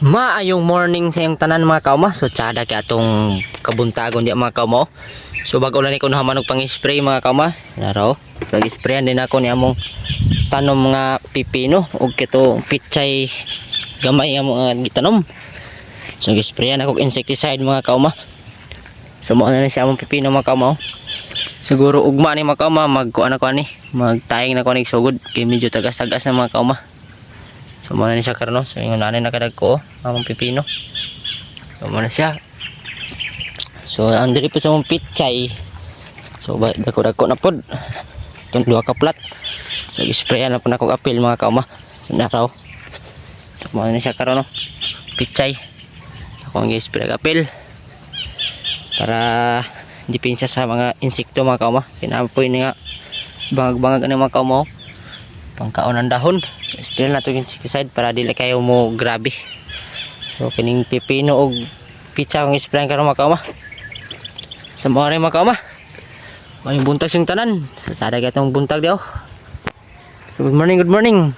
Maayong morning sa iyong tanan mga kauma. So tsada kaya atong kabuntagon di mga kauma. So bago lang ko naman og pang-spray mga kauma. Naro, pag-sprayan din ako ni among tanom mga pipino og kito pichay gamay among gitanom. So gisprayan ako insecticide mga kauma. So mo na siya among pipino mga kauma. Siguro ugma ni mga kauma magkuan ako ani, magtayeng na ko ni sugod kay medyo tagas-tagas na mga kauma. So muna ni siya karon, so yung nanay nakadag ko among pipino. So muna siya. So ang diri po sa mong pichay. So dako-dako na pod. Tun duha ka plat. So isprayan na po na kog apil mga kauma. So naraw. So muna ni siya karon no. Pichay. Ako ang i-spray apil para dipinsa sa mga insekto mga kauma. Kinapoy ni nga bangag-bangag ani mga kauma. Pangkaon ng dahon. Spray na ito yung insecticide para dili kayo mo grabe. So kining pipino og pizza ang spray karon mga kauma. Sa mga rin mga kauma, may buntag yung tanan. Sasada ka itong buntag diyo. So good morning, good morning.